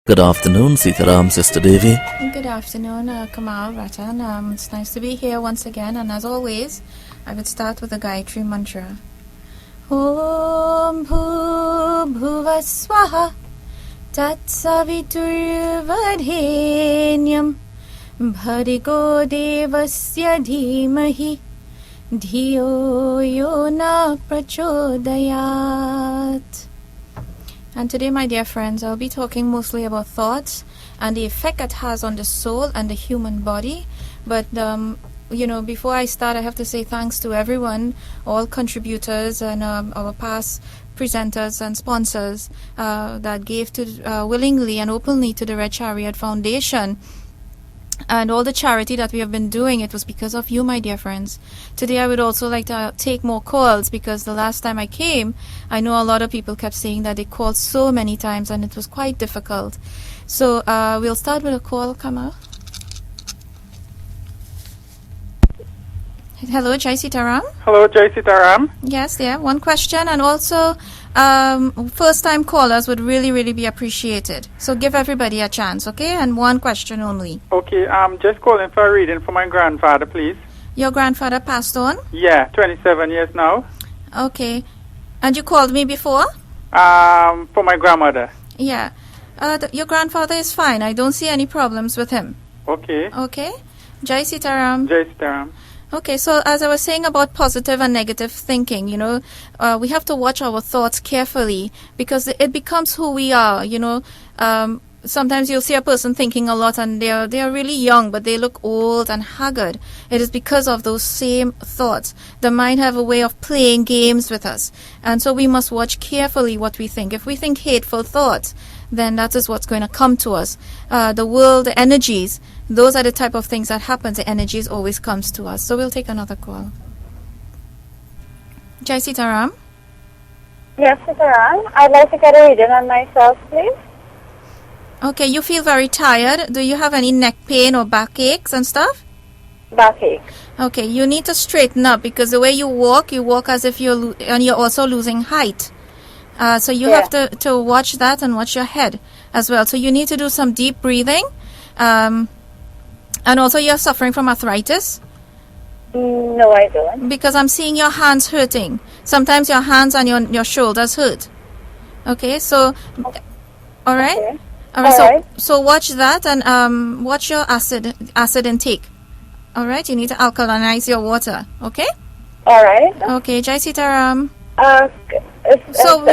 Good afternoon, Sitaram, Sister Devi. Good afternoon, Kamal, Ratan. It's nice to be here once again, and as always, I would start with the Gayatri mantra. Om Bhuvah Swaha Tat Saviturvadhenyam Bhargo Devasya Dhimahi Dhiyo Yo Na Prachodayat. And today, my dear friends, I'll be talking mostly about thoughts and the effect it has on the soul and the human body. But, before I start, I have to say thanks to everyone, all contributors and our past presenters and sponsors that gave to willingly and openly to the Red Chariot Foundation. And all the charity that we have been doing, it was because of you, my dear friends. Today I would also like to take more calls, because the last time I came, I know a lot of people kept saying that they called so many times and it was quite difficult. So we'll start with a call. Kamal. Hello, Jai Sitaram. Hello, Jai Sitaram. Yes, one question, and also first-time callers would really be appreciated. So give everybody a chance, okay? And one question only. Okay, I'm just calling for a reading for my grandfather, please. Your grandfather passed on? Yeah, 27 years now. Okay. And you called me before? For my grandmother. Yeah. Your grandfather is fine. I don't see any problems with him. Okay. Okay? Jai Sitaram. Jai Sitaram. Okay, so as I was saying about positive and negative thinking, we have to watch our thoughts carefully, because it becomes who we are, Sometimes you'll see a person thinking a lot and they are really young, but they look old and haggard. It is because of those same thoughts. The mind have a way of playing games with us. And so we must watch carefully what we think. If we think hateful thoughts, then that is what's going to come to us. The world, the energies, those are the type of things that happen. The energies always comes to us. So we'll take another call. Jai Sitaram. Yes, Sitaram. I'd like to get a reading on myself, please. Okay, you feel very tired. Do you have any neck pain or backaches and stuff? Backache. Okay, you need to straighten up, because the way you walk as if you're also losing height. So you have to watch that and watch your head as well. So you need to do some deep breathing. And also you're suffering from arthritis? No, I don't. Because I'm seeing your hands hurting. Sometimes your hands and your shoulders hurt. Okay, so, all right? Okay. All right, so watch that, and watch your acid intake. All right, you need to alkalinize your water, okay? All right. Okay, Jai Sitaram. So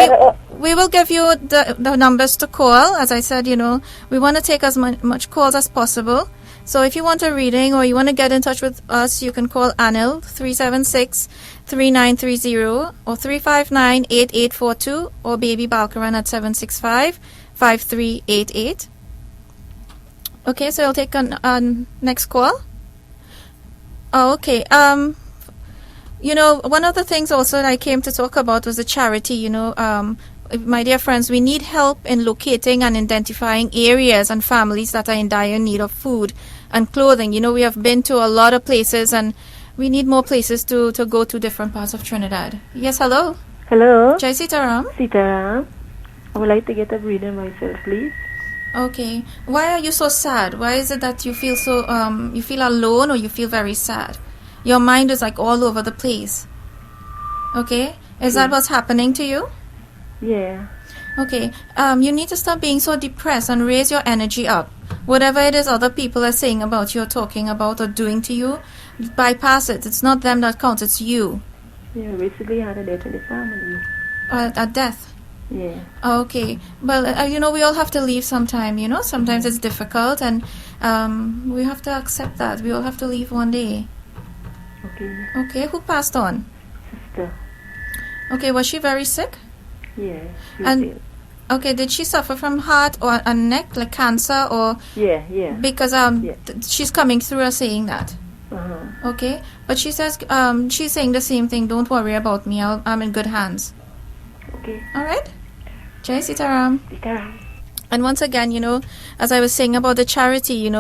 we will give you the numbers to call. As I said, we want to take as much calls as possible. So if you want a reading or you want to get in touch with us, you can call Anil 376-3930 or 359-8842 or Baby Balkaran at 765-5388. Okay, so I'll take on next call. Oh, okay. One of the things also that I came to talk about was the charity. My dear friends, we need help in locating and identifying areas and families that are in dire need of food and clothing. We have been to a lot of places, and we need more places to go to different parts of Trinidad. Yes, hello. Hello. Jai Sitaram. Sitaram. I would like to get a reading myself, please. Okay. Why are you so sad? Why is it that you feel so, you feel alone, or you feel very sad? Your mind is like all over the place. Okay? Is that what's happening to you? Yeah. Okay. You need to stop being so depressed and raise your energy up. Whatever it is other people are saying about you or talking about or doing to you, bypass it. It's not them that counts, it's you. Yeah, recently I had a death in the family. A death? Yeah. Okay. Well, we all have to leave sometime, Sometimes it's difficult, and we have to accept that. We all have to leave one day. Okay. Okay, who passed on? Sister. Okay, was she very sick? Yeah. And okay, did she suffer from heart or a neck, like cancer, or? Yeah. Because she's coming through us saying that. Okay, but she says she's saying the same thing. Don't worry about me. I'm in good hands. Okay. All right. Jai Sitaram. Sitaram. And once again, as I was saying about the charity,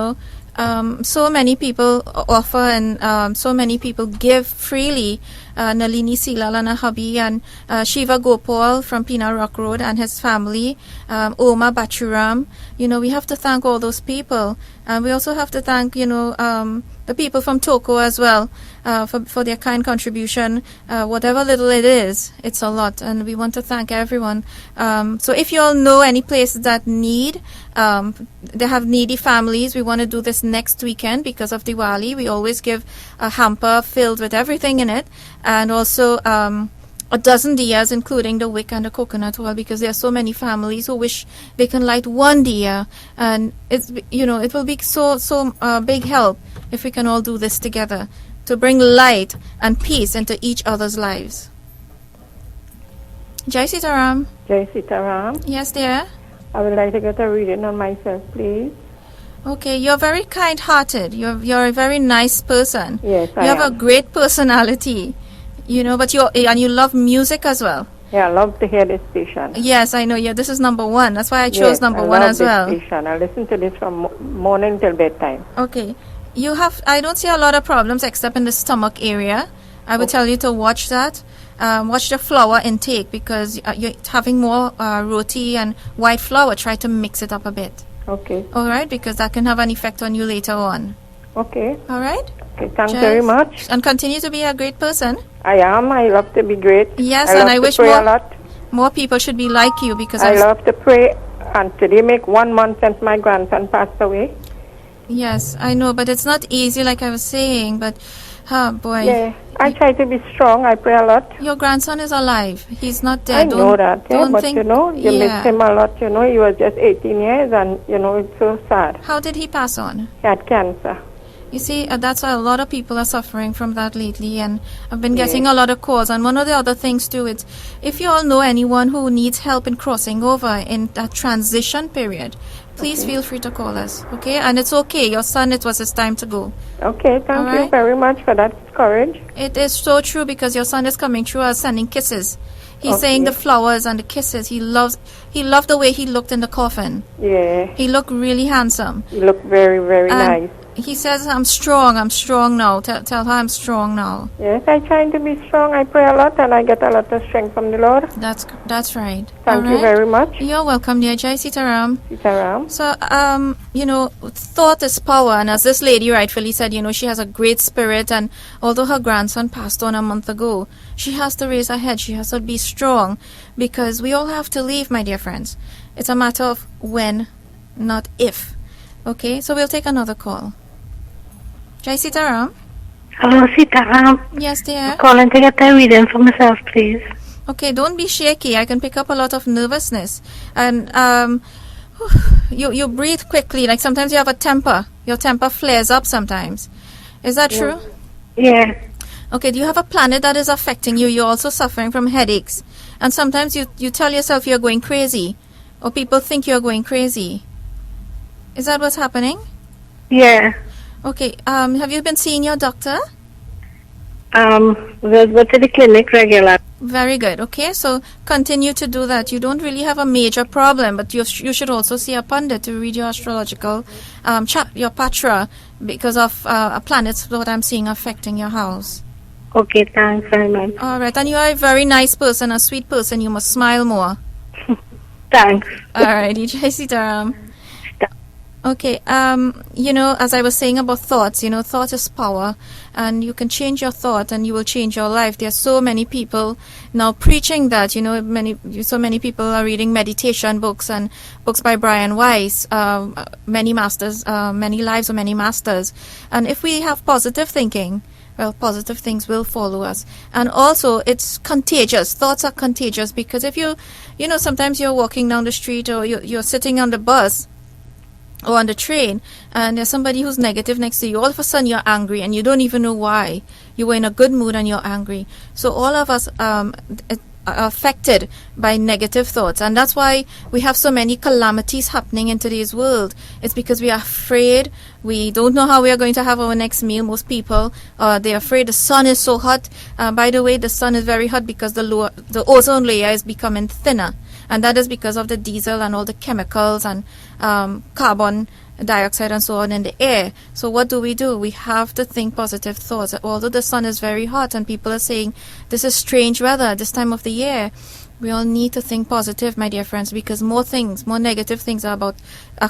So many people offer and so many people give freely. Nalini Silal and her hubby, and Shiva Gopal from Pina Rock Road and his family, Oma Bachuram. We have to thank all those people. And we also have to thank, the people from Toko as well for their kind contribution. Whatever little it is, it's a lot. And we want to thank everyone. So if you all know any places that need, they have needy families, we want to do this next weekend because of Diwali. We always give a hamper filled with everything in it. And also a dozen diyas, including the wick and the coconut oil, because there are so many families who wish they can light one diya, and it will be so big help if we can all do this together to bring light and peace into each other's lives. Jai Sitaram. Jai Sitaram. Yes, dear. I would like to get a reading on myself, please. Okay, you're very kind-hearted. You're a very nice person. Yes, I You have am. a great personality. But you love music as well. Yeah, I love to hear this station. Yes, I know. Yeah, this is number one. That's why I chose Yes, number I one love as this well. Station. I listen to this from morning till bedtime. Okay. I don't see a lot of problems except in the stomach area. I would tell you to watch that. Watch the flour intake because you're having more roti and white flour. Try to mix it up a bit. Okay. All right? Because that can have an effect on you later on. Okay. All right? Okay. Thanks Just- very much. And continue to be a great person. I am. I love to be great. Yes, I and love I to wish pray a lot. more people should be like you because I love to pray. And today make 1 month since my grandson passed away. Yes, I know, but it's not easy like I was saying, but oh boy. Yeah. I try to be strong. I pray a lot. Your grandson is alive. He's not I dead. know that, yeah, don't but think, you miss yeah. him a lot, He was just 18 years and, it's so sad. How did he pass on? He had cancer. You see, that's why a lot of people are suffering from that lately, and I've been getting a lot of calls. And one of the other things too is, if you all know anyone who needs help in crossing over in that transition period, please feel free to call us, okay? And it's okay. Your son, it was his time to go. Okay, thank All you right. very much for that courage. It is so true because your son is coming through as sending kisses. He's saying the flowers and the kisses. He loved the way he looked in the coffin. Yeah, He looked really handsome. you look very, very And nice. he says, I'm strong now. Tell her I'm strong now. Yes, I try to be strong. I pray a lot and I get a lot of strength from the Lord. That's right. Thank All you right? very much, You're welcome, dear Jai Sitaram. Sitaram. So, thought is power, and as this lady rightfully said, she has a great spirit, and although her grandson passed on a month ago, she has to raise her head, she has to be strong, because we all have to leave, my dear friends. It's a matter of when, not if. Okay, so we'll take another call. Jai Sitaram? Hello, Sitaram. Yes, dear? Calling to get a reading for myself, please. Okay, don't be shaky. I can pick up a lot of nervousness. And you breathe quickly. Like sometimes you have a temper. Your temper flares up sometimes. Is that true? Yeah. Okay, do you have a planet that is affecting you? You're also suffering from headaches. And sometimes you tell yourself you're going crazy. Or people think you're going crazy. Is that what's happening? Yeah. Okay, have you been seeing your doctor? We'll go to the clinic regular. Very good. Okay, so continue to do that. You don't really have a major problem, but you should also see a pundit to read your astrological your patra because of a planet what I'm seeing affecting your house. Okay, thanks very much. All right, and you are a very nice person, a sweet person. You must smile more. Thanks. All right, Jai Sitaram. Okay, as I was saying about thoughts, thought is power, and you can change your thought and you will change your life. There are so many people now preaching that, so many people are reading meditation books and books by Brian Weiss, many masters, many lives of many masters. And if we have positive thinking, well, positive things will follow us. And also, it's contagious. Thoughts are contagious because if sometimes you're walking down the street or you're sitting on the bus, or on the train, and there's somebody who's negative next to you, all of a sudden you're angry and you don't even know why. You were in a good mood and you're angry. So all of us are affected by negative thoughts, and that's why we have so many calamities happening in today's world. It's because we are afraid. We don't know how we are going to have our next meal. Most people, they're afraid. The sun is so hot. By the way, the sun is very hot because the ozone layer is becoming thinner. And that is because of the diesel and all the chemicals and carbon dioxide and so on in the air. So what do? We have to think positive thoughts. Although the sun is very hot and people are saying this is strange weather at this time of the year, we all need to think positive, my dear friends, because more negative things are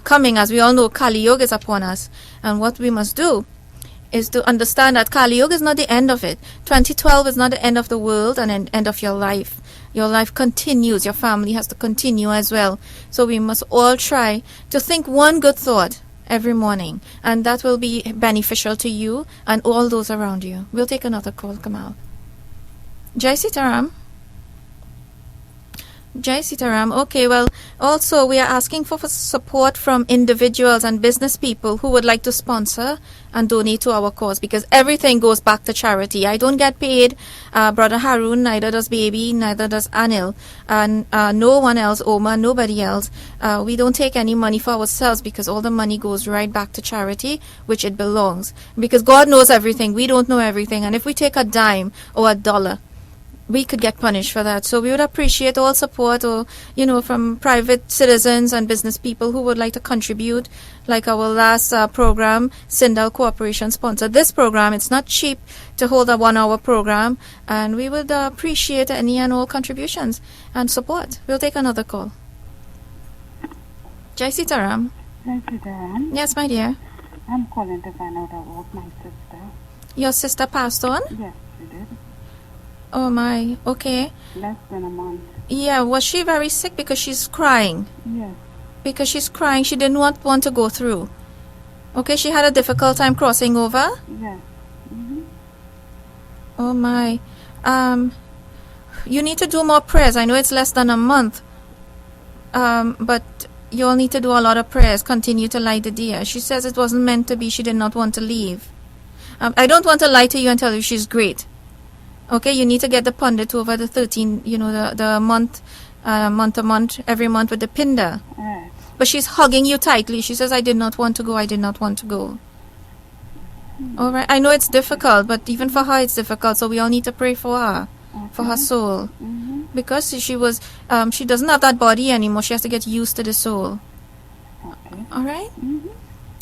coming. As we all know, Kali Yuga is upon us. And what we must do is to understand that Kali Yuga is not the end of it. 2012 is not the end of the world and an end of your life. Your life continues. Your family has to continue as well. So we must all try to think one good thought every morning. And that will be beneficial to you and all those around you. We'll take another call, Kamal. Jai Sitaram. Jai Sitaram. Okay, well, also we are asking for support from individuals and business people who would like to sponsor and donate to our cause, because everything goes back to charity. I don't get paid, Brother Harun, neither does Baby, neither does Anil, and no one else, Oma, nobody else. We don't take any money for ourselves, because all the money goes right back to charity, which it belongs. Because God knows everything, we don't know everything, and if we take a dime or a dollar, we could get punished for that. So we would appreciate all support, or from private citizens and business people who would like to contribute. Like our last program, Sindal Corporation sponsored this program. It's not cheap to hold a 1-hour program, and we would appreciate any and all contributions and support. We'll take another call. Jai Sitaram. Jai Sitaram. Yes, my dear. I'm calling to find out about my sister. Your sister passed on? Yes, she did. Oh my, okay. Less than a month. Yeah, was she very sick? Because she's crying. Yes. Because she's crying, she didn't want to go through. Okay, she had a difficult time crossing over? Yes. Mm-hmm. Oh my. You need to do more prayers. I know it's less than a month. But you'll need to do a lot of prayers. Continue to light the diya. She says it wasn't meant to be. She did not want to leave. I don't want to lie to you and tell you she's great. Okay, you need to get the pundit over the 13, the month to month, every month with the pinda. Right. But she's hugging you tightly. She says, I did not want to go. I did not want to go. All right. I know it's difficult, but even for her, it's difficult. So we all need to pray for her, for her soul. Mm-hmm. Because she doesn't have that body anymore. She has to get used to the soul. Okay. All right? Mm-hmm.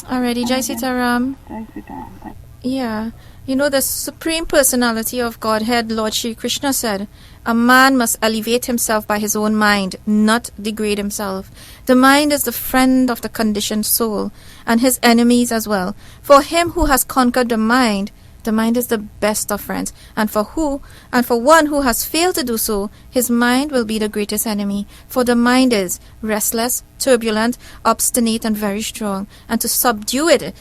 Alrighty, Jai Sitaram. Jai Sitaram. Yeah. The Supreme Personality of Godhead, Lord Shri Krishna said, a man must elevate himself by his own mind, not degrade himself. The mind is the friend of the conditioned soul, and his enemies as well. For him who has conquered the mind is the best of friends. And for one who has failed to do so, his mind will be the greatest enemy. For the mind is restless, turbulent, obstinate, and very strong. And to subdue it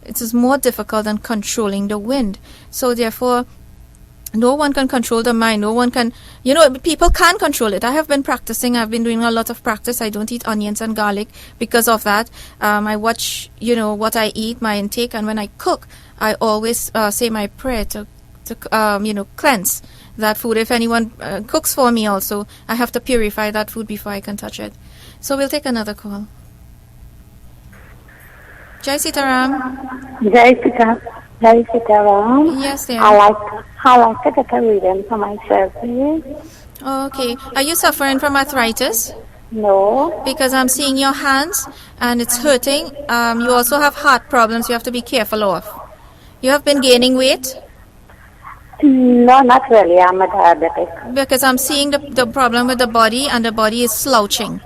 is more difficult than controlling the wind. So therefore, no one can control the mind. No one can, people can control it. I have been practicing. I've been doing a lot of practice. I don't eat onions and garlic because of that. I watch, what I eat, my intake. And when I cook, I always say my prayer to cleanse that food. If anyone cooks for me also, I have to purify that food before I can touch it. So we'll take another call. Jai Sitaram. Jai Sitaram. Yes, dear. I like to get a reading for myself, please. Okay. Are you suffering from arthritis? No. Because I'm seeing your hands and it's hurting. You also have heart problems you have to be careful of. You have been gaining weight? No, not really. I'm a diabetic. Because I'm seeing the problem with the body, and the body is slouching.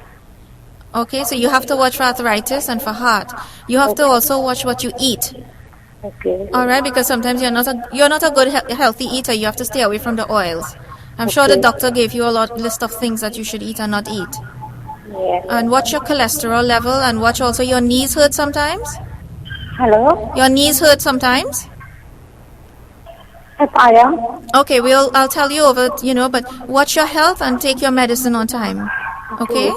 Okay, so you have to watch for arthritis and for heart. You have to also watch what you eat. Okay. All right, because sometimes you're not a good healthy eater. You have to stay away from the oils. I'm sure the doctor gave you a list of things that you should eat and not eat. Yes. And watch your cholesterol level, and watch also your knees hurt sometimes. Hello? Your knees hurt sometimes? If I am? Okay, I'll tell you over, but watch your health and take your medicine on time. Okay?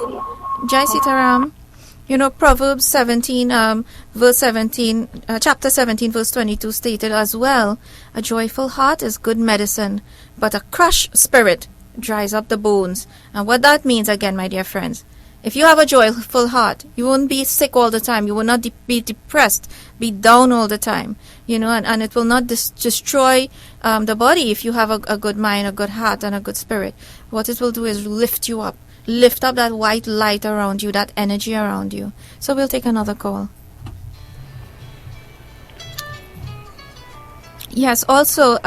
Jai Sitaram. Proverbs 17, verse 17, chapter 17, verse 22 stated as well, a joyful heart is good medicine, but a crushed spirit dries up the bones. And what that means, again, my dear friends, if you have a joyful heart, you won't be sick all the time. You will not be depressed, be down all the time, and it will not destroy the body if you have a good mind, a good heart, and a good spirit. What it will do is lift you up lift up that white light around you, that energy around you. So we'll take another call. Yes, also,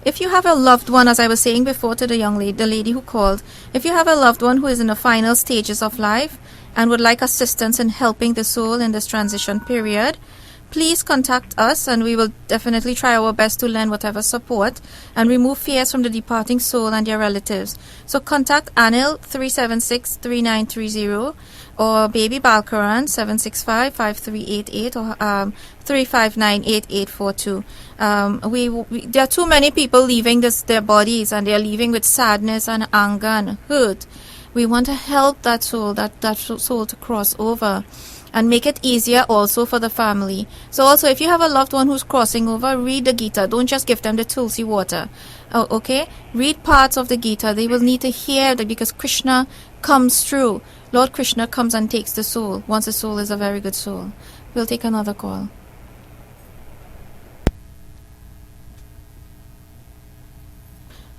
if you have a loved one, as I was saying before to the lady who called, if you have a loved one who is in the final stages of life and would like assistance in helping the soul in this transition period, please contact us and we will definitely try our best to lend whatever support and remove fears from the departing soul and their relatives. So contact Anil 376-3930 or Baby Balkaran 765-5388 or 359-8842. There are too many people leaving their bodies and they are leaving with sadness and anger and hurt. We want to help that soul, that soul to cross over and make it easier also for the family. So also, if you have a loved one who's crossing over, read the Gita. Don't just give them the Tulsi water. Okay? Read parts of the Gita. They will need to hear that because Krishna comes through. Lord Krishna comes and takes the soul once the soul is a very good soul. We'll take another call.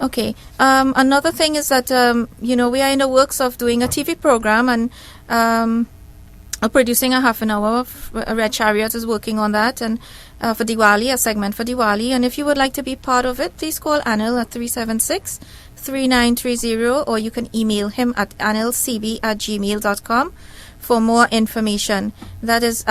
Okay. Another thing is that, we are in the works of doing a TV program and producing a half an hour of Red Chariot is working on that and for Diwali, a segment for Diwali. And if you would like to be part of it, please call Anil at 376-3930 or you can email him at anilcb@gmail.com for more information. That is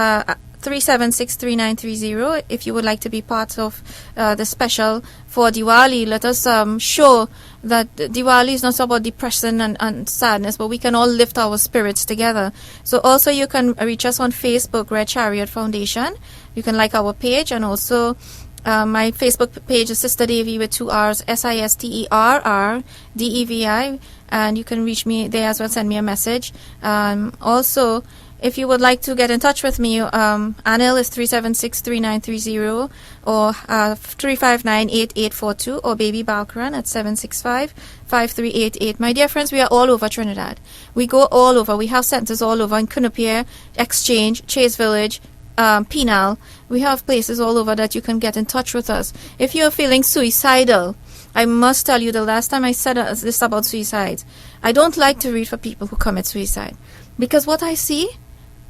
376-3930 if you would like to be part of the special for Diwali. Let us show that Diwali is not about depression and sadness, but we can all lift our spirits together. So also you can reach us on Facebook, Red Chariot Foundation. You can like our page, and also my Facebook page is Sister Devi with 2 R's, SISTERRDEVI, and you can reach me there as well, send me a message. Also, if you would like to get in touch with me, Anil is 376-3930 or 359-8842 or Baby Balkaran at 765-5388. My dear friends, we are all over Trinidad. We go all over. We have centers all over in Cunupia, Exchange, Chase Village, Penal. We have places all over that you can get in touch with us. If you are feeling suicidal, I must tell you, the last time I said this about suicide, I don't like to read for people who commit suicide. Because what I see,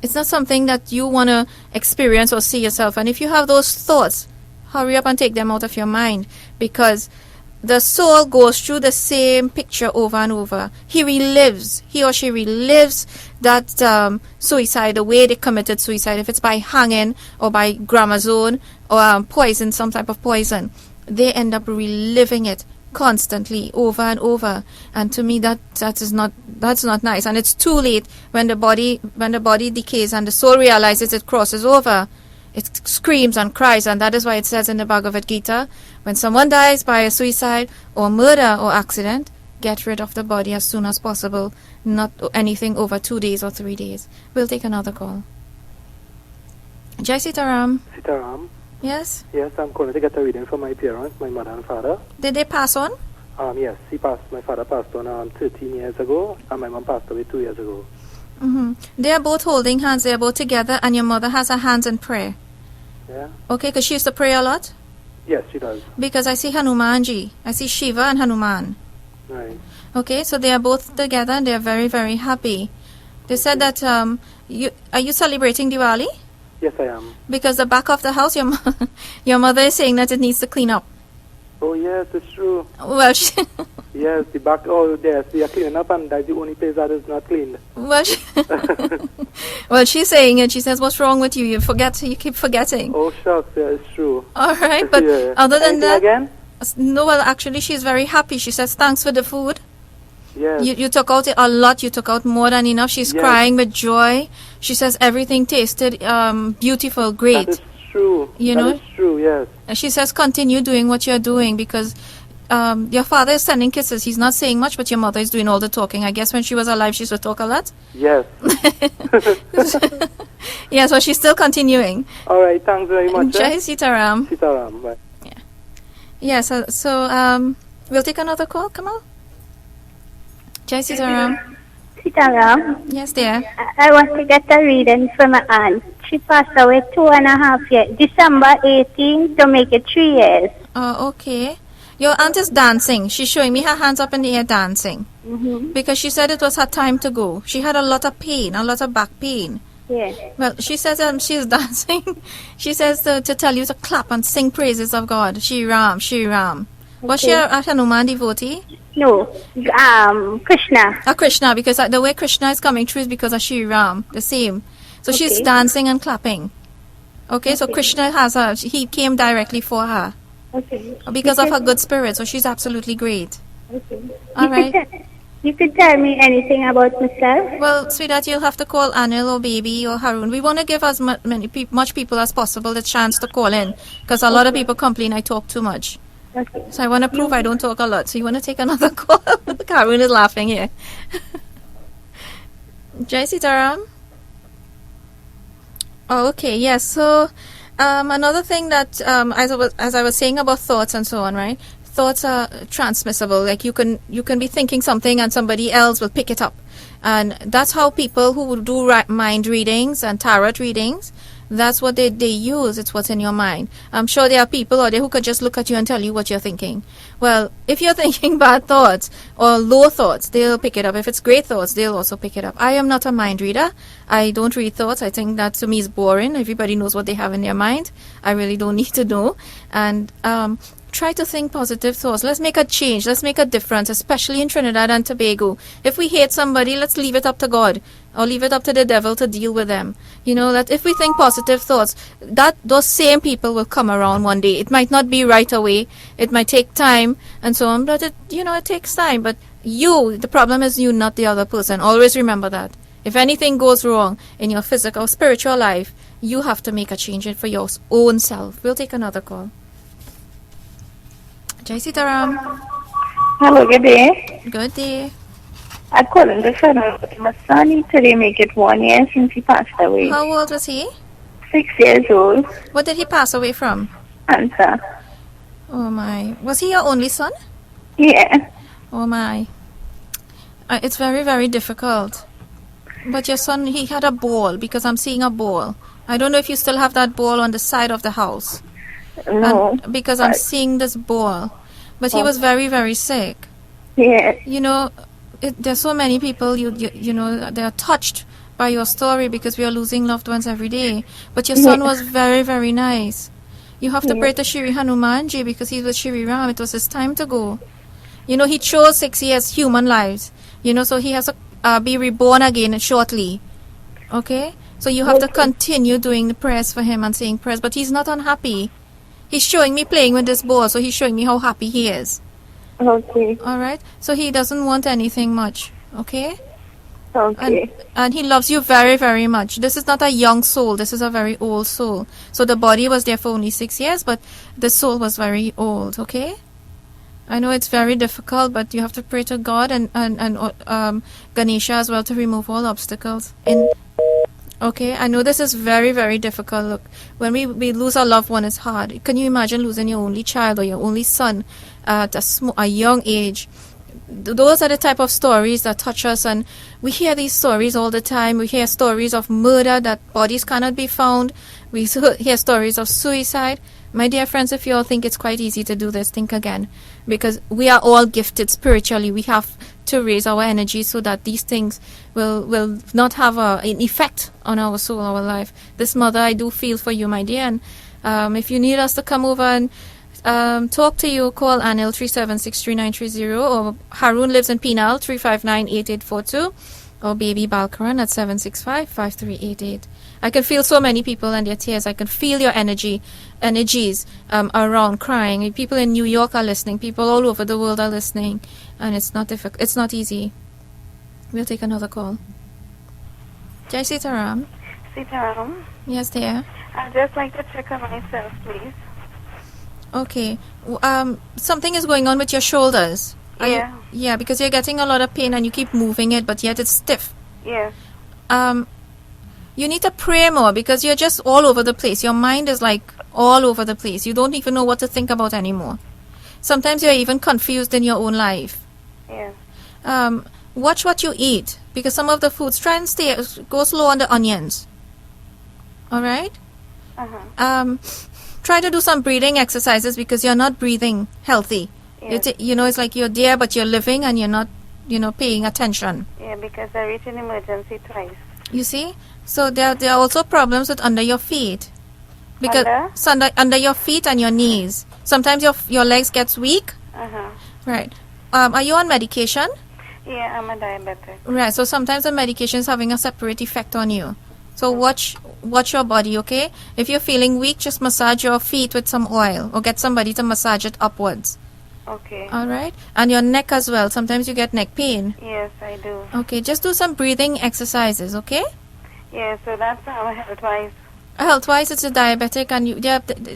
it's not something that you want to experience or see yourself. And if you have those thoughts, hurry up and take them out of your mind. Because the soul goes through the same picture over and over. He or she relives that suicide, the way they committed suicide. If it's by hanging or by gramazone or poison, some type of poison, they end up reliving it constantly over and over. And to me that's not nice. And it's too late when the body decays and the soul realizes it crosses over. It screams and cries, and that is why it says in the Bhagavad Gita, when someone dies by a suicide or murder or accident, get rid of the body as soon as possible, not anything over 2 days or 3 days. We'll take another call. Jai Sitaram. Sitaram. Yes? Yes, I'm calling to get a reading for my parents, my mother and father. Did they pass on? Yes, my father passed on 13 years ago, and my mom passed away 2 years ago. Mm-hmm. They are both holding hands, they are both together, and your mother has her hands in prayer. Yeah? Okay, because she used to pray a lot? Yes, she does. Because I see Hanumanji. I see Shiva and Hanuman. Right. Okay, so they are both together and they are very, very happy. They said that, are you celebrating Diwali? Yes, I am. Because the back of the house, your mother is saying that it needs to clean up. Oh, yes, it's true. Well, yes, the back, yes, we are cleaning up, and that's the only place that is not cleaned. Well, she's saying it. She says, what's wrong with you? You keep forgetting. Oh, shucks, yeah, it's true. All right, but yeah. other than that... again? No, well, actually, she's very happy. She says, thanks for the food. Yes. You took out a lot. You took out more than enough. She's crying with joy. She says everything tasted beautiful, great. That is true. That is true, yes. And she says continue doing what you're doing because your father is sending kisses. He's not saying much, but your mother is doing all the talking. I guess when she was alive, she used to talk a lot. Yes. Yes, well, she's still continuing. All right, thanks very much. Jai Sitaram. Sitaram, bye. Yeah. Yes, so we'll take another call. Come on. Jai Sitaram. Sitaram. Yes, dear. I want to get a reading from my aunt. She passed away 2.5 years. December 18th to make it 3 years. Okay. Your aunt is dancing. She's showing me her hands up in the air dancing. Mm-hmm. Because she said it was her time to go. She had a lot of pain, a lot of back pain. Yes. Well, she says she's dancing. She says to tell you to clap and sing praises of God. Shri Ram, Shri Ram. Was she a Hanuman devotee? No. Krishna. A Krishna, because the way Krishna is coming through is because of Shri Ram. The same. So she's Okay. dancing and clapping. Okay, so Krishna he came directly for her. Okay. Because of her good spirit. So she's absolutely great. Okay. All right. You could tell me anything about myself? Well, sweetheart, you'll have to call Anil or Baby or Harun. We want to give as much people as possible the chance to call in, because a lot of people complain I talk too much. Okay. So I want to prove I don't talk a lot. So you want to take another call? Harun is laughing here. Jai Sitaram. Oh, okay. Yes. So another thing that as I was saying about thoughts and so on, right? Thoughts are transmissible. Like you can be thinking something and somebody else will pick it up, and that's how people who do mind readings and tarot readings, that's what they use. It's what's in your mind. I'm sure there are people out there who could just look at you and tell you what you're thinking. Well, if you're thinking bad thoughts or low thoughts, they'll pick it up. If it's great thoughts, they'll also pick it up. I am not a mind reader. I don't read thoughts. I think that to me is boring. Everybody knows what they have in their mind. I really don't need to know. And try to think positive thoughts. Let's make a change. Let's make a difference, especially in Trinidad and Tobago. If we hate somebody, let's leave it up to God or leave it up to the devil to deal with them. You know, that if we think positive thoughts, that those same people will come around one day. It might not be right away. It might take time and so on, but it takes time. But the problem is you, not the other person. Always remember that. If anything goes wrong in your physical, spiritual life, you have to make a change for your own self. We'll take another call. Jai Sitaram. Hello, good day. Good day. I'm calling to find out about my son. Today make it 1 year since he passed away. How old was he? 6 years old. What did he pass away from? Cancer. Oh my. Was he your only son? Yeah. Oh my. It's very, very difficult. But your son, he had a ball, because I'm seeing a ball. I don't know if you still have that ball on the side of the house. No. Because I'm seeing this ball. But he was very, very sick. Yeah. You know, there's so many people, you know, they are touched by your story, because we are losing loved ones every day. But your son was very, very nice. You have to pray to Shri Hanumanji, because he's with Shri Ram. It was his time to go. You know, he chose 6 years human lives. You know, so he has to be reborn again shortly. Okay? So you have to continue doing the prayers for him and saying prayers. But he's not unhappy. He's showing me playing with this ball, so he's showing me how happy he is. Okay. All right? So he doesn't want anything much. Okay? Okay. And he loves you very, very much. This is not a young soul. This is a very old soul. So the body was there for only 6 years, but the soul was very old. Okay? I know it's very difficult, but you have to pray to God and Ganesha as well to remove all obstacles. Okay, I know this is very, very difficult. Look, when we lose a loved one, it's hard. Can you imagine losing your only child or your only son at a young age? Those are the type of stories that touch us, and we hear these stories all the time. We hear stories of murder, that bodies cannot be found. We hear stories of suicide. My dear friends, if you all think it's quite easy to do this, think again. Because we are all gifted spiritually. We have to raise our energy so that these things will not have an effect on our soul, our life. This mother, I do feel for you, my dear. And if you need us to come over and talk to you, call Anil 3763930, or Harun lives in Penal 3598842, or Baby Balkaran at 7655388. I can feel so many people and their tears. I can feel your energies around crying. People in New York are listening. People all over the world are listening, and it's not difficult. It's not easy. We'll take another call. Jai Sitaram. Sitaram, Yes, dear. I'd just like to check on myself, please. Okay. Something is going on with your shoulders. Yeah. Yeah, because you're getting a lot of pain and you keep moving it, but yet it's stiff. Yes. You need to pray more, because you're just all over the place. Your mind is like all over the place. You don't even know what to think about anymore. Sometimes you're even confused in your own life. Yes. Watch what you eat, because some of the foods, try and go slow on the onions. All right? Uh-huh. Try to do some breathing exercises, because you're not breathing healthy. Yes. It's like you're there, but you're living and you're not, paying attention. Yeah, because I reached an emergency twice. You see? So there are also problems with under your feet. Because under your feet and your knees. Sometimes your legs gets weak. Uh-huh. Right. Are you on medication? Yeah, I'm a diabetic. Right. So sometimes the medication is having a separate effect on you. So watch your body, okay? If you're feeling weak, just massage your feet with some oil or get somebody to massage it upwards. Okay. All right? And your neck as well. Sometimes you get neck pain. Yes, I do. Okay, just do some breathing exercises, okay? Yeah, so that's our health-wise. Health-wise, it's a diabetic, and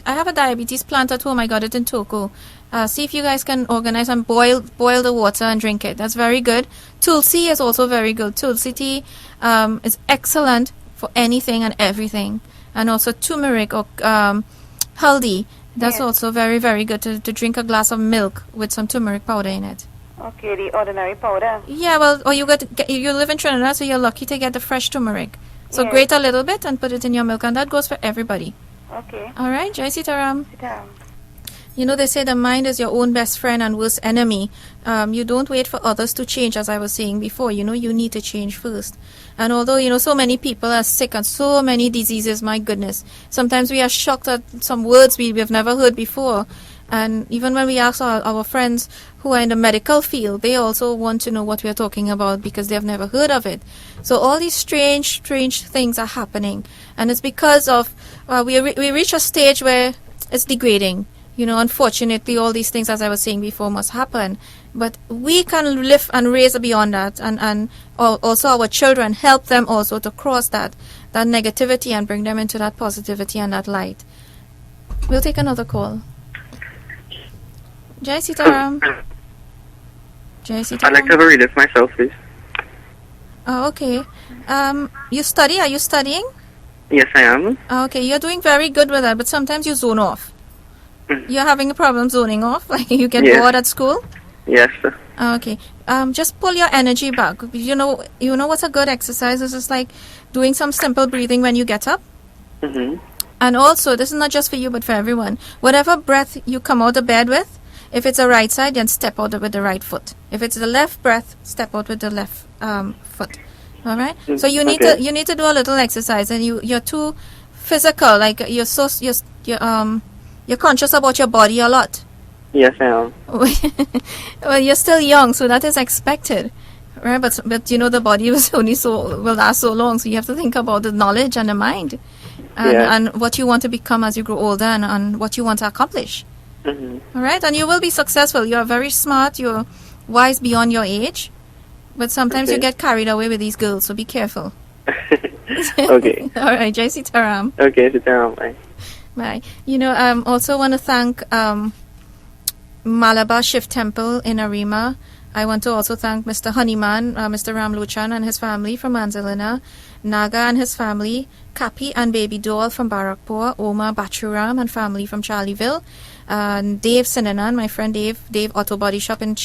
I have a diabetes plant at home. I got it in Toko. See if you guys can organize and boil the water and drink it. That's very good. Tulsi is also very good. Tulsi tea is excellent for anything and everything. And also turmeric or haldi. That's also very, very good to drink a glass of milk with some turmeric powder in it. Okay, the ordinary powder. Yeah, well, or you live in Trinidad, so you're lucky to get the fresh turmeric. So Yes. grate a little bit and put it in your milk, and that goes for everybody. Okay. All right, Jai Sitaram. Sit down. They say the mind is your own best friend and worst enemy. You don't wait for others to change, as I was saying before. You need to change first. And although, so many people are sick and so many diseases, my goodness. Sometimes we are shocked at some words we've never heard before. And even when we ask our friends who are in the medical field, they also want to know what we are talking about because they've never heard of it. So all these strange things are happening. And it's because of, we reach a stage where it's degrading. Unfortunately, all these things, as I was saying before, must happen. But we can live and raise beyond that. And also our children, help them also to cross that negativity and bring them into that positivity and that light. We'll take another call. Jai Sitaram. Jai Sitaram. I'd like to have a reader for myself, please. Oh, okay. You study? Are you studying? Yes, I am. Okay, you're doing very good with that, but sometimes you zone off. You're having a problem zoning off? Like you get bored at school? Yes, sir. Okay. Just pull your energy back. You know what's a good exercise? It's just like doing some simple breathing when you get up. Mm-hmm. And also, this is not just for you, but for everyone. Whatever breath you come out of bed with, if it's the right side, then step out with the right foot. If it's the left breath, step out with the left foot. All right. So you need to do a little exercise, and you're too physical. Like you're conscious about your body a lot. Yes, I am. Well, you're still young, so that is expected, right? But the body will last so long, so you have to think about the knowledge and the mind, and what you want to become as you grow older, and what you want to accomplish. Mm-hmm. All right, and you will be successful. You are very smart. You're wise beyond your age, but sometimes you get carried away with these girls, so be careful. Okay. All right, Jai Sitaram. Okay, Sitaram. Bye. Bye. Also want to thank Malabar Shiv Temple in Arima. I want to also thank Mr. Honeyman, Mr. Ramlochan and his family from Manzalina, Naga and his family, Kapi and Baby Doll from Barakpur, Oma Bachuram and family from Charlieville, Dave Sinanan, my friend Dave Auto Body Shop in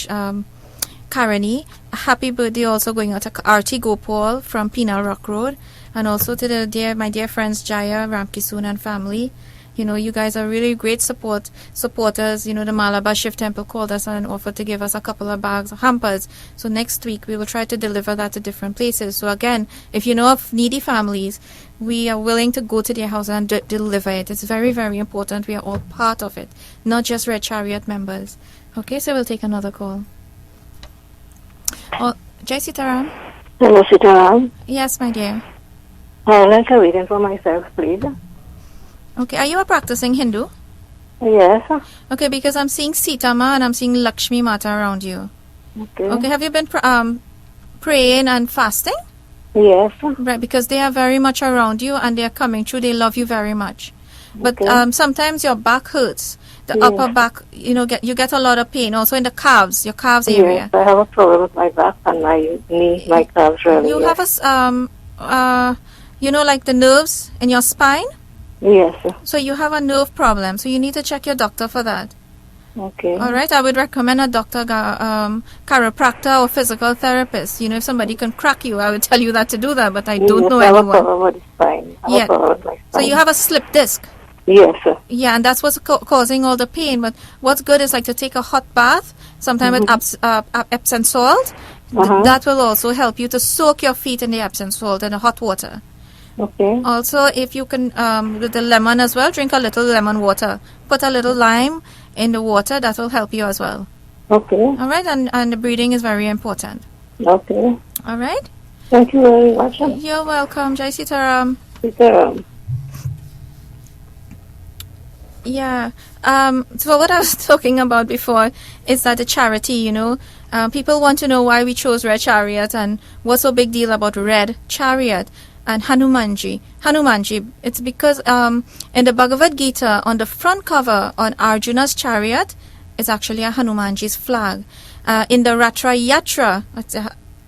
Karani. Happy birthday also going out to Arti Gopal from Penal Rock Road, and also to my dear friends Jaya, Ramkisoon and family. You guys are really great supporters. The Malabar Shiv Temple called us and offered to give us a couple of bags of hampers. So next week we will try to deliver that to different places. So again, if you know of needy families, we are willing to go to their house and deliver it. It's very, very important. We are all part of it, not just Red Chariot members. Okay, so we'll take another call. Oh, Jai Sitaram. Hello, Sitaram. Yes, my dear. I'd like a reading for myself, please. Okay, are you a practicing Hindu? Yes. Okay, because I'm seeing Sitama and I'm seeing Lakshmi Mata around you. Okay, have you been praying and fasting? Yes. Right, because they are very much around you and they are coming through. They love you very much. But sometimes your back hurts. The upper back, you get a lot of pain. Also in the calves, your calves area. Yes, I have a problem with my back and my knee, my calves really. You have like the nerves in your spine? Yes. So you have a nerve problem. So you need to check your doctor for that. Okay. All right. I would recommend a doctor, chiropractor or physical therapist. If somebody can crack you, I would tell you that to do that. But I don't know anyone. I have a problem with the spine. So you have a slip disc. Yes, sir. Yeah, and that's what's causing all the pain. But what's good is like to take a hot bath, sometimes with Epsom salt. That will also help you to soak your feet in the Epsom salt and the hot water. Okay. Also, if you can, with the lemon as well, drink a little lemon water. Put a little lime in the water. That will help you as well. Okay. All right, and the breathing is very important. Okay. All right. Thank you very much. You're welcome, Jai Sitaram. Sitaram. Yeah. So what I was talking about before is that the charity, people want to know why we chose Red Chariot and what's so big deal about Red Chariot and Hanumanji. It's because in the Bhagavad Gita, on the front cover on Arjuna's chariot, it's actually a Hanumanji's flag. In the Ratra Yatra,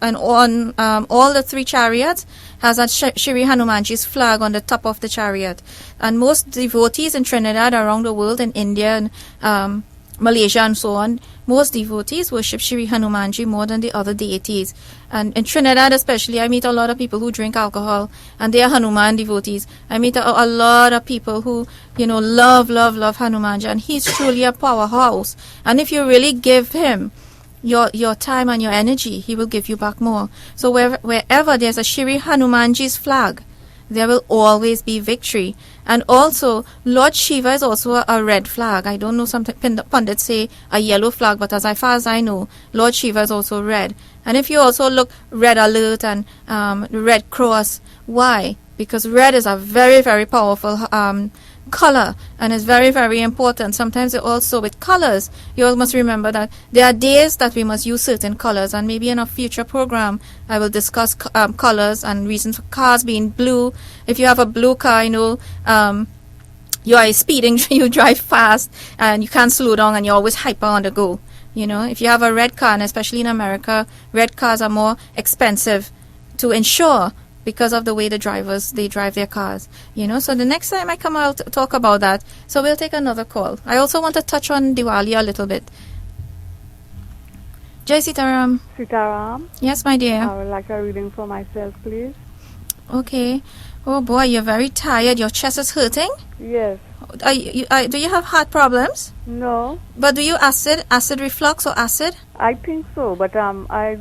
and on all the 3 chariots has a Shri Hanumanji's flag on the top of the chariot. And most devotees in Trinidad, around the world, in India and Malaysia and so on, most devotees worship Shri Hanumanji more than the other deities. And in Trinidad especially, I meet a lot of people who drink alcohol and they are Hanuman devotees. I meet a lot of people who, love Hanumanji, and he's truly a powerhouse. And if you really give him your time and your energy, he will give you back more. So wherever there's a Shri Hanumanji's flag, there will always be victory. And also, Lord Shiva is also a red flag. I don't know, some pundits say a yellow flag, but as far as I know, Lord Shiva is also red. And if you also look Red Alert and Red Cross, why? Because red is a very, very powerful color and is very, very important. Sometimes also with colors, you all must remember that there are days that we must use certain colors, and maybe in a future program I will discuss colors and reasons for cars being blue. If you have a blue car, you are speeding, you drive fast and you can't slow down and you're always hyper on the go. If you have a red car, and especially in America, red cars are more expensive to insure because of the way they drive their cars, So the next time I come out to talk about that, so we'll take another call. I also want to touch on Diwali a little bit. Jai Sitaram. Sitaram. Yes, my dear. I would like a reading for myself, please. Okay. Oh boy, you're very tired. Your chest is hurting? Yes. Do you have heart problems? No. But do you acid reflux or acid? I think so, but I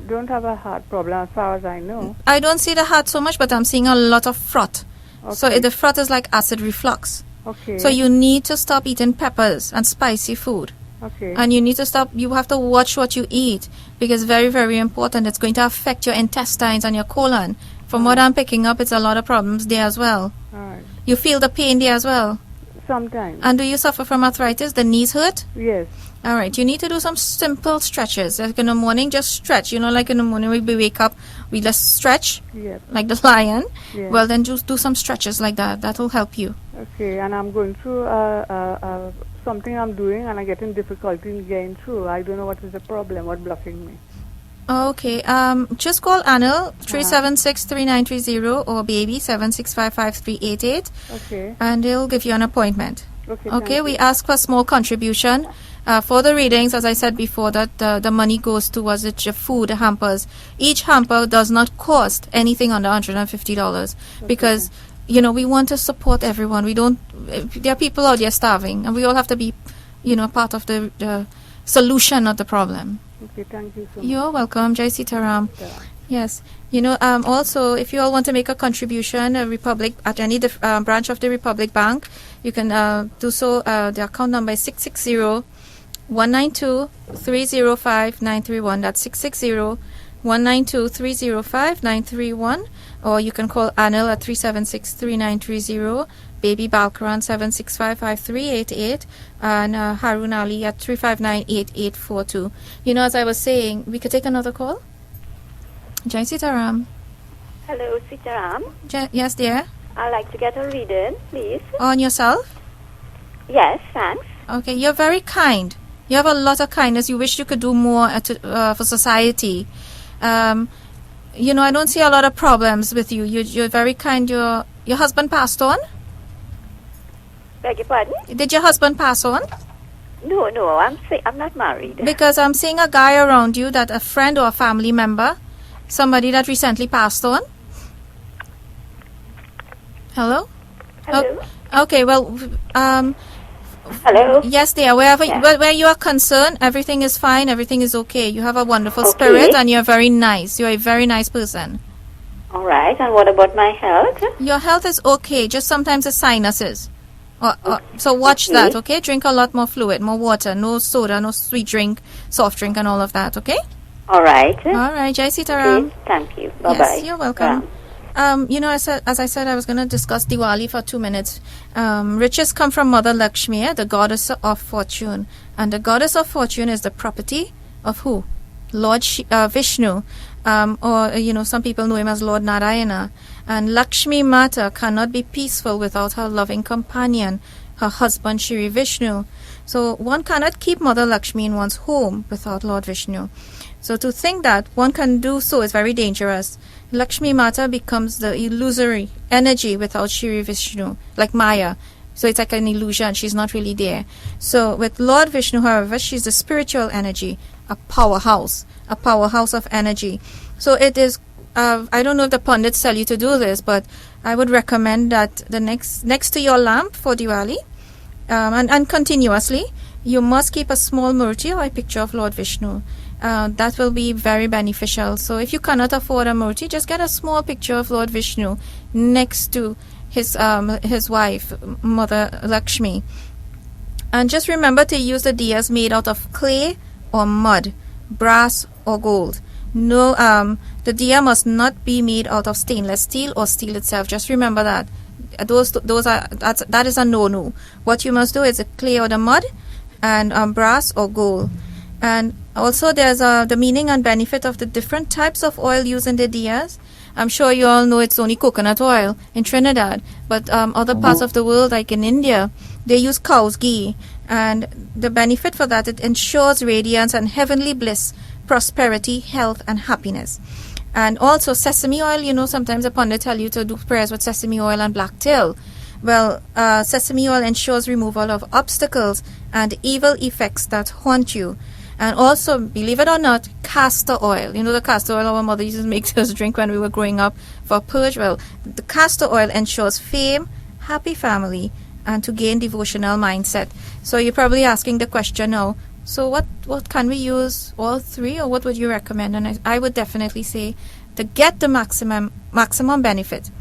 don't have a heart problem as far as I know. I don't see the heart so much, but I'm seeing a lot of froth. Okay. So the froth is like acid reflux. Okay. So you need to stop eating peppers and spicy food. Okay. And you need to stop. You have to watch what you eat, because very, very important. It's going to affect your intestines and your colon. From what I'm picking up, it's a lot of problems there as well. All right. You feel the pain there as well? Sometimes. And do you suffer from arthritis? The knees hurt? Yes. All right. You need to do some simple stretches. Like in the morning, just stretch. Like in the morning we wake up, we just stretch. Yes. Like the lion. Yes. Well, then just do some stretches like that. That will help you. Okay. And I'm going through something I'm doing, and I'm getting difficulty in getting through. I don't know what is the problem. What's blocking me? Okay. Just call Anil 376-3930 or baby 7655-388. Okay. And they'll give you an appointment. Okay. We ask for a small contribution for the readings. As I said before, that the money goes towards the food hampers. Each hamper does not cost anything under $150 because we want to support everyone. We don't. There are people out there starving, and we all have to be, part of the solution of the problem. Okay, thank you so much. You're welcome, Jai Sitaram. Yes. Also, if you all want to make a contribution, at any branch of the Republic Bank, you can do so. The account number is 660-192-305-931. That's 660-192-305-931. Or you can call Anil at 376-3930. Baby Balkaran 7655388, and Harun Ali at 3598842. As I was saying, we could take another call. Jai Sitaram. Hello, Sitaram. Yes, dear. I'd like to get a reading, please. On yourself? Yes, thanks. Okay, you're very kind. You have a lot of kindness. You wish you could do more for society. I don't see a lot of problems with you. You're very kind. Your husband passed on? Beg your pardon? Did your husband pass on? No, I'm not married. Because I'm seeing a guy around you, that a friend or a family member, somebody that recently passed on. Hello? Hello. Okay, well, Hello. yes, dear. Yeah. Where you are concerned, everything is fine. Everything is okay. You have a wonderful Okay. spirit, and you're very nice. You're a very nice person. All right. And what about my health? Your health is okay. Just sometimes the sinuses. So watch Okay. that, okay? Drink a lot more fluid, more water, no soda, no sweet drink, soft drink, and all of that, okay? All right. All right, Jai Sitaram. Okay. Thank you. Bye-bye. Yes, you're welcome. As I said, I was going to discuss Diwali for 2 minutes. Riches come from Mother Lakshmi, the goddess of fortune. And the goddess of fortune is the property of who? Lord Vishnu. Some people know him as Lord Narayana. And Lakshmi Mata cannot be peaceful without her loving companion, her husband Shri Vishnu. So one cannot keep Mother Lakshmi in one's home without Lord Vishnu. So to think that one can do so is very dangerous. Lakshmi Mata becomes the illusory energy without Shri Vishnu, like Maya. So it's like an illusion. She's not really there. So with Lord Vishnu, however, she's the spiritual energy, a powerhouse of energy. So it is, I don't know if the pundits tell you to do this, but I would recommend that the next to your lamp for Diwali, and continuously, you must keep a small murti or a picture of Lord Vishnu. That will be very beneficial. So if you cannot afford a murti, just get a small picture of Lord Vishnu next to his wife, Mother Lakshmi. And just remember to use the diyas made out of clay or mud, brass or gold. No, the diya must not be made out of stainless steel or steel itself. Just remember that. That is a no-no. What you must do is the clay or the mud, and brass or gold. And also there's the meaning and benefit of the different types of oil used in the diyas. I'm sure you all know it's only coconut oil in Trinidad, but other parts of the world, like in India, they use cow's ghee. And the benefit for that, it ensures radiance and heavenly bliss, prosperity, health, and happiness. And also sesame oil, sometimes the pundit tell you to do prayers with sesame oil and black till. Well, sesame oil ensures removal of obstacles and evil effects that haunt you. And also, believe it or not, castor oil. The castor oil our mother used to make us drink when we were growing up for purge. Well, the castor oil ensures fame, happy family, and to gain devotional mindset. So you're probably asking the question now, so what can we use, all three, or what would you recommend? And I would definitely say, to get the maximum benefit,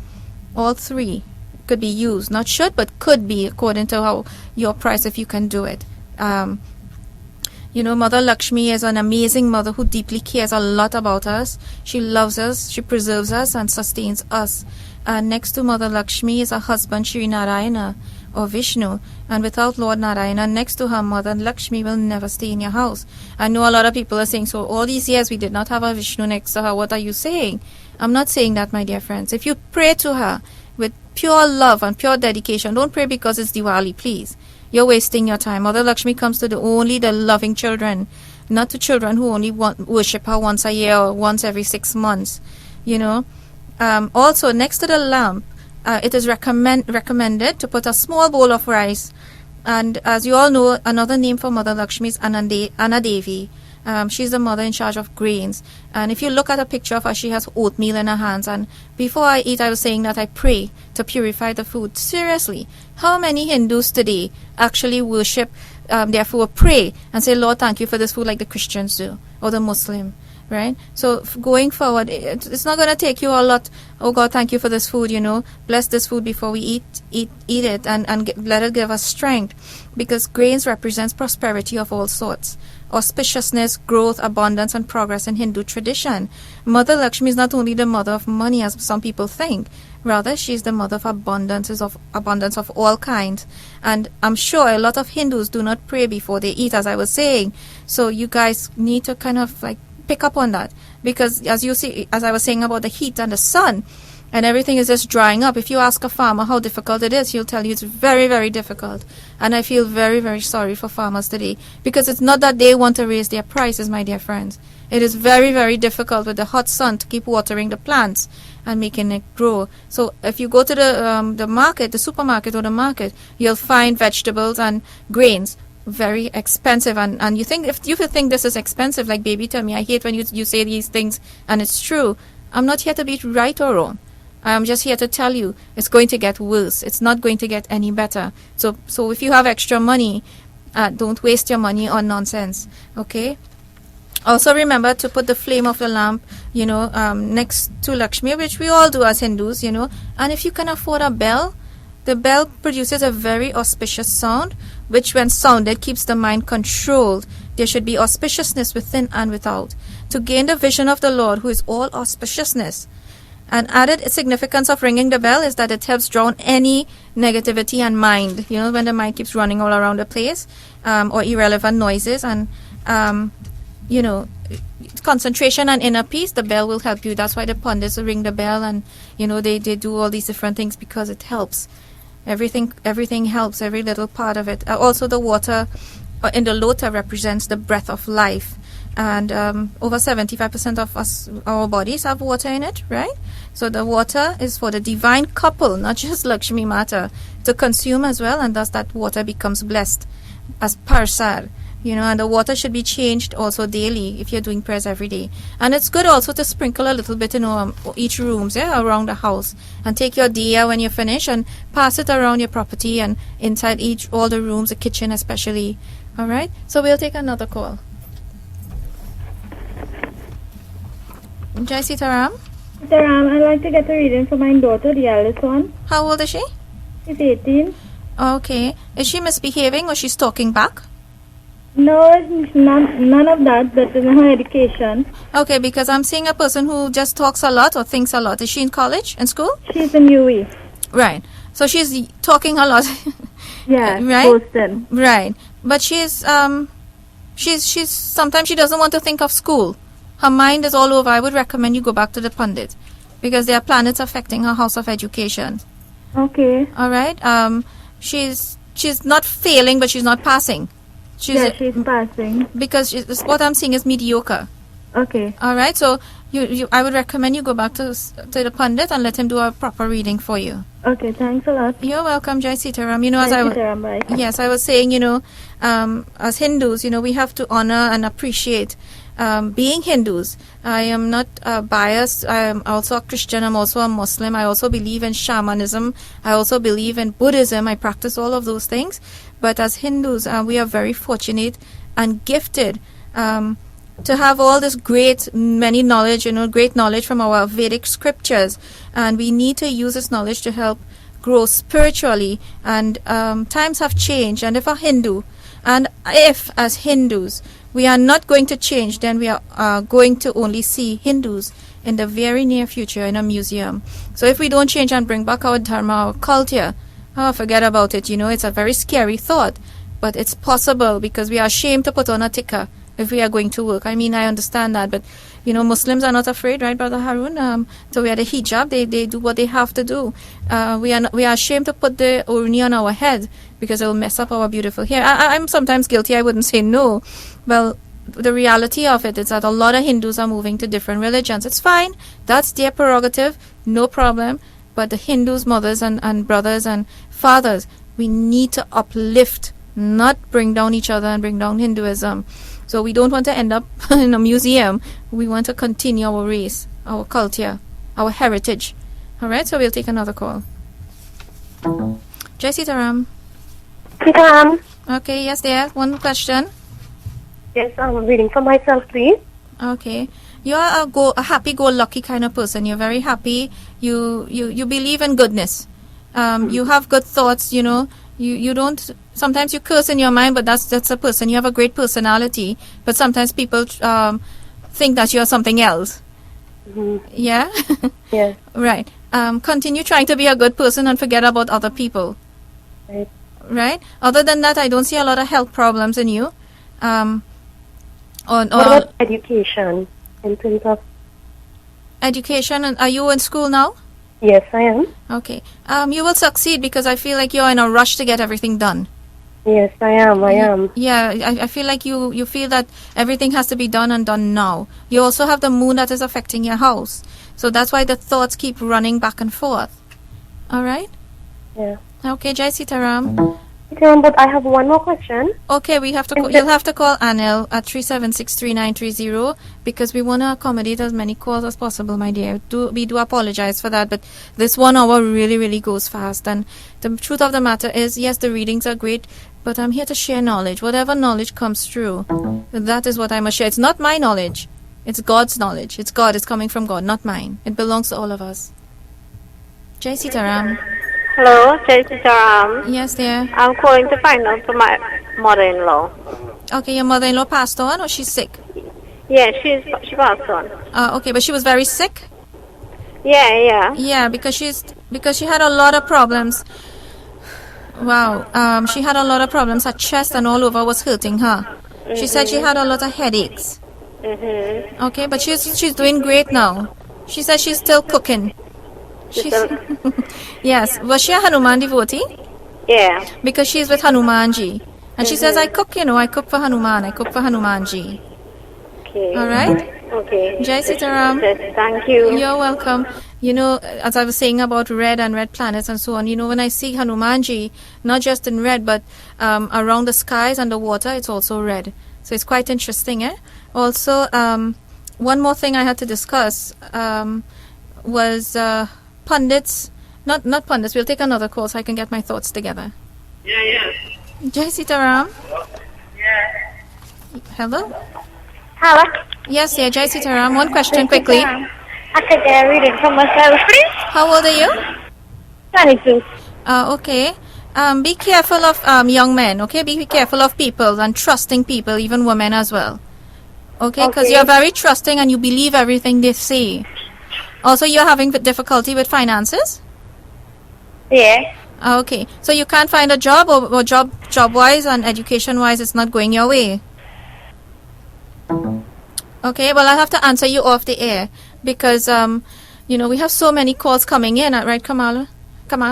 all three could be used. Not should, but could be, according to how your price, if you can do it. Mother Lakshmi is an amazing mother who deeply cares a lot about us. She loves us, she preserves us, and sustains us. And next to Mother Lakshmi is her husband, Shri Narayana, or Vishnu. And without Lord Narayana next to her, Mother Lakshmi will never stay in your house. I know a lot of people are saying, so all these years we did not have a Vishnu next to her. What are you saying? I'm not saying that, my dear friends. If you pray to her with pure love and pure dedication, don't pray because it's Diwali, please. You're wasting your time. Mother Lakshmi comes to only the loving children, not to children who only worship her once a year or once every 6 months. Also, next to the lamp, it is recommended to put a small bowl of rice. And as you all know, another name for Mother Lakshmi is Devi. She's the mother in charge of grains. And if you look at a picture of her, she has oatmeal in her hands. And before I eat, I was saying that I pray to purify the food. Seriously, how many Hindus today actually worship, therefore pray and say, Lord, thank you for this food, like the Christians do, or the Muslim, right? So going forward, it's not going to take you a lot. Oh God, thank you for this food, bless this food before we eat it, and let it give us strength, because grains represents prosperity of all sorts, auspiciousness, growth, abundance, and progress in Hindu tradition. Mother Lakshmi is not only the mother of money, as some people think. Rather, she is the mother of abundance of all kinds. And I'm sure a lot of Hindus do not pray before they eat, as I was saying. So you guys need to kind of pick up on that. Because as you see, as I was saying about the heat and the sun, and everything is just drying up. If you ask a farmer how difficult it is, he'll tell you it's very, very difficult. And I feel very, very sorry for farmers today, because it's not that they want to raise their prices, my dear friends. It is very, very difficult with the hot sun to keep watering the plants and making it grow. So if you go to the market, the supermarket or the market, you'll find vegetables and grains very expensive. And you think, if you think this is expensive, like baby tell me, I hate when you say these things, and it's true. I'm not here to be right or wrong. I'm just here to tell you it's going to get worse. It's not going to get any better. So if you have extra money, don't waste your money on nonsense. Okay? Also remember to put the flame of the lamp, next to Lakshmi, which we all do as Hindus, And if you can afford a bell, the bell produces a very auspicious sound, which when sounded keeps the mind controlled. There should be auspiciousness within and without, to gain the vision of the Lord, who is all auspiciousness. An added significance of ringing the bell is that it helps drown any negativity and mind, when the mind keeps running all around the place, or irrelevant noises, and, concentration and inner peace, the bell will help you. That's why the pundits ring the bell, and, they do all these different things because it helps. Everything helps, every little part of it. Also, the water in the lota represents the breath of life. And over 75% of our bodies have water in it, right? So the water is for the divine couple, not just Lakshmi Mata, to consume as well, and thus that water becomes blessed as parsad. And the water should be changed also daily if you're doing prayers every day. And it's good also to sprinkle a little bit in each rooms, around the house. And take your diya when you finish and pass it around your property and inside all the rooms, the kitchen especially. All right? So we'll take another call. Jai Sitaram. Sitaram, I'd like to get a reading for my daughter, the eldest one. How old is she? She's 18. Okay. Is she misbehaving or she's talking back? No, it's none of that, but in her education. Okay, because I'm seeing a person who just talks a lot or thinks a lot. Is she in college, in school? She's in UE. Right. So she's talking a lot. Yeah, right? Boston. Right. But she's sometimes she doesn't want to think of school. Her mind is all over. I would recommend you go back to the Pandit because there are planets affecting her house of education. Okay. All right. She's not failing, but she's not passing. She's passing. Because what I'm seeing is mediocre. Okay. All right. So I would recommend you go back to the Pandit and let him do a proper reading for you. Okay. Thanks a lot. You're welcome, Jai Sitaram. Yes, I was saying, as Hindus, we have to honor and appreciate being Hindus. I am not biased. I am also a Christian. I'm also a Muslim. I also believe in shamanism. I also believe in Buddhism. I practice all of those things. But as Hindus, we are very fortunate and gifted to have all this great knowledge from our Vedic scriptures. And we need to use this knowledge to help grow spiritually. And times have changed. And if as Hindus, we are not going to change, then we are going to only see Hindus in the very near future in a museum. So if we don't change and bring back our dharma, our culture, forget about it. It's a very scary thought, but it's possible because we are ashamed to put on a tikka if we are going to work. I mean, I understand that, but Muslims are not afraid, right, Brother Harun? To wear the hijab, they do what they have to do. We are ashamed to put the urni on our head because it will mess up our beautiful hair. I'm sometimes guilty. I wouldn't say no. Well, the reality of it is that a lot of Hindus are moving to different religions. It's fine. That's their prerogative. No problem. But the Hindus, mothers and brothers and fathers, we need to uplift, not bring down each other and bring down Hinduism. So we don't want to end up in a museum. We want to continue our race, our culture, our heritage. All right, so we'll take another call. Jai Sitaram. Sitaram. Okay, yes, there. One question. Yes, I'm reading for myself, please. Okay. You're a happy-go-lucky kind of person. You're very happy. You believe in goodness. You have good thoughts, You don't. Sometimes you curse in your mind, but that's a person. You have a great personality, but sometimes people think that you're something else. Mm-hmm. Yeah. Yes. Right. Continue trying to be a good person and forget about other people. Right. Right. Other than that, I don't see a lot of health problems in you. What about education? In terms of education, and are you in school now? Yes, I am. Okay. You will succeed because I feel like you're in a rush to get everything done. Yes, I am. Yeah, I feel like you feel that everything has to be done and done now. You also have the moon that is affecting your house. So that's why the thoughts keep running back and forth. All right? Yeah. Okay, Jai Sitaram. But I have one more question. Okay, we have to. You'll have to call Anil at 3763930 because we want to accommodate as many calls as possible, my dear. We do apologize for that, but this 1 hour really goes fast. And the truth of the matter is, yes, the readings are great, but I'm here to share knowledge. Whatever knowledge comes through, that is what I must share. It's not my knowledge. It's God's knowledge. It's God. It's coming from God, not mine. It belongs to all of us. Jai Sitaram. Hello, Jai. Yes, dear. I'm calling to find out for my mother-in-law. Okay, your mother-in-law passed on, or she's sick? Yeah, she passed on. Okay, but she was very sick? Yeah. Yeah, because she had a lot of problems. Wow. She had a lot of problems. Her chest and all over was hurting her. She said she had a lot of headaches. Okay, but she's doing great now. She said she's still cooking. Yes. Was she a Hanuman devotee? Yeah. Because she's with Hanumanji. And she says, I cook for Hanuman. I cook for Hanumanji. Okay. All right? Okay. Jai Sitaram. Thank you. You're welcome. You know, as I was saying about red and red planets and so on, you know, when I see Hanumanji, not just in red, but around the skies and the water, it's also red. So it's quite interesting, eh? Also, one more thing I had to discuss was pundits. Not pundits. We'll take another call so I can get my thoughts together. Yeah. Jai Sitaram. Yeah. Hello? Hello. Yes, yeah, Jai Sitaram. One question quickly. I could get a reading for myself, please. How old are you? 22. Okay. Be careful of young men, okay? Be careful of people and trusting people, even women as well. Okay? Because you're very trusting and you believe everything they say. Also, you're having difficulty with finances? Yeah. Okay. So you can't find a job or job-wise and education-wise, it's not going your way? Okay, well, I'll have to answer you off the air because, you know, we have so many calls coming in, right, Kamal,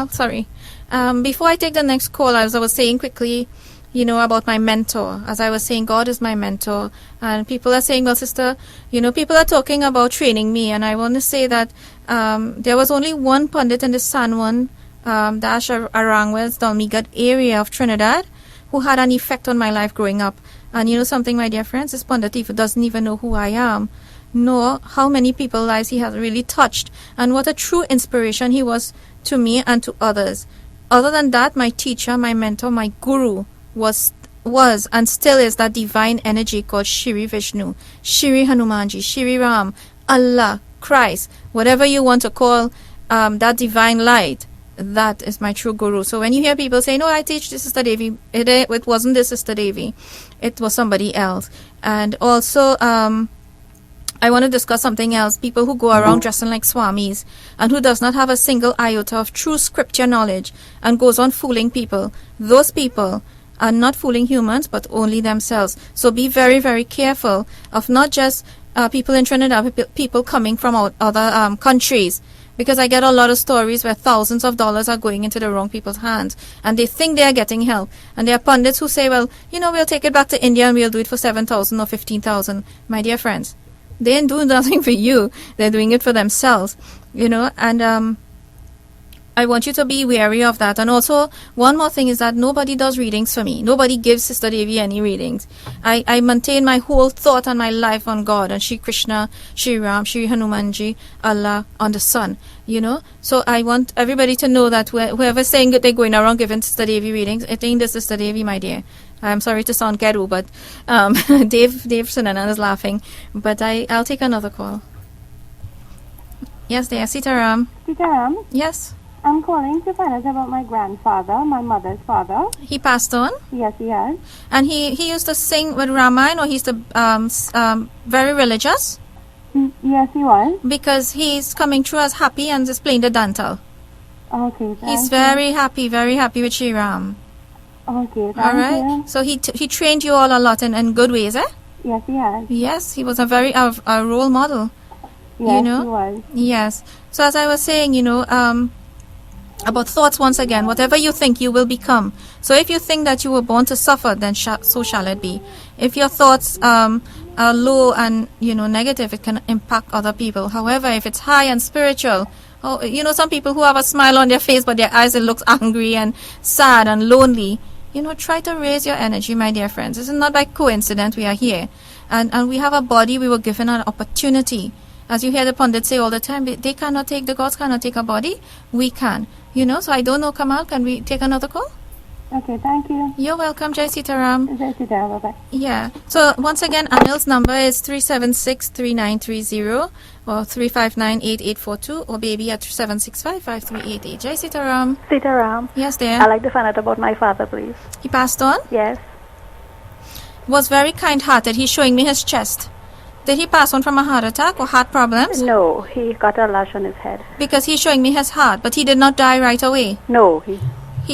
sorry. Before I take the next call, as I was saying quickly, you know, about my mentor. As I was saying, God is my mentor. And people are saying, well, sister, you know, people are talking about training me. And I want to say that there was only one pundit in the San Juan Dash Arangwes, Dalmigat area of Trinidad who had an effect on my life growing up. And you know something, my dear friends, this pundit doesn't even know who I am, nor how many people's lives he has really touched, and what a true inspiration he was to me and to others. Other than that, my teacher, my mentor, my guru was and still is that divine energy called Shri Vishnu, Shri Hanumanji, Shri Ram, Allah, Christ, whatever you want to call that divine light. That is my true guru. So when you hear people say, no, I teach this Sister Devi, it wasn't this Sister Devi. It was somebody else. And also, I want to discuss something else. People who go around dressing like swamis and who does not have a single iota of true scripture knowledge and goes on fooling people. Those people are not fooling humans, but only themselves. So be very, very careful of not just people in Trinidad, people coming from other countries. Because I get a lot of stories where thousands of dollars are going into the wrong people's hands. And they think they are getting help. And there are pundits who say, well, you know, we'll take it back to India and we'll do it for 7,000 or 15,000. My dear friends, they ain't doing nothing for you. They're doing it for themselves. You know, and I want you to be wary of that. And also, one more thing is that nobody does readings for me. Nobody gives Sister Devi any readings. I maintain my whole thought and my life on God and Shri Krishna, Shri Ram, Shri Hanumanji, Allah, on the sun. You know? So I want everybody to know that whoever's saying that they're going around giving Sister Devi readings, it ain't the Sister Devi, my dear. I'm sorry to sound ghetto, but Dave Sunanan is laughing. But I'll take another call. Yes, there. Sitaram. Sitaram, Yes. I'm calling to find out about my grandfather, my mother's father. He passed on? Yes, he has. And he used to sing with Ramayana, or he's very religious? Yes, he was. Because he's coming through as happy and just playing the dantal. Okay, He's very happy with Shri Ram. Okay, thank All right? you. So he trained you all a lot in good ways, eh? Yes, he has. Yes, he was a very a role model. Yes, you know? he was. Yes. So as I was saying, you know, about thoughts once again, whatever you think you will become. So if you think that you were born to suffer, then so shall it be. If your thoughts are low and, you know, negative, it can impact other people. However, if it's high and spiritual, you know, some people who have a smile on their face, but their eyes, it looks angry and sad and lonely, try to raise your energy, my dear friends. This is not by coincidence we are here. And we have a body, we were given an opportunity. As you hear the pundits say all the time, the gods cannot take a body. We can. So I don't know, Kamal, can we take another call? Okay, thank you. You're welcome, Jai Sitaram. Jai Sitaram, bye-bye. Yeah. So once again, Anil's number is 376-3930 or 359-8842 or baby at 765-5388. Jai Sitaram. Sitaram. Yes, dear. I'd like to find out about my father, please. He passed on? Yes. Was very kind-hearted. He's showing me his chest. Did he pass on from a heart attack or heart problems? No, he got a lash on his head. Because he's showing me his heart, but he did not die right away. No, he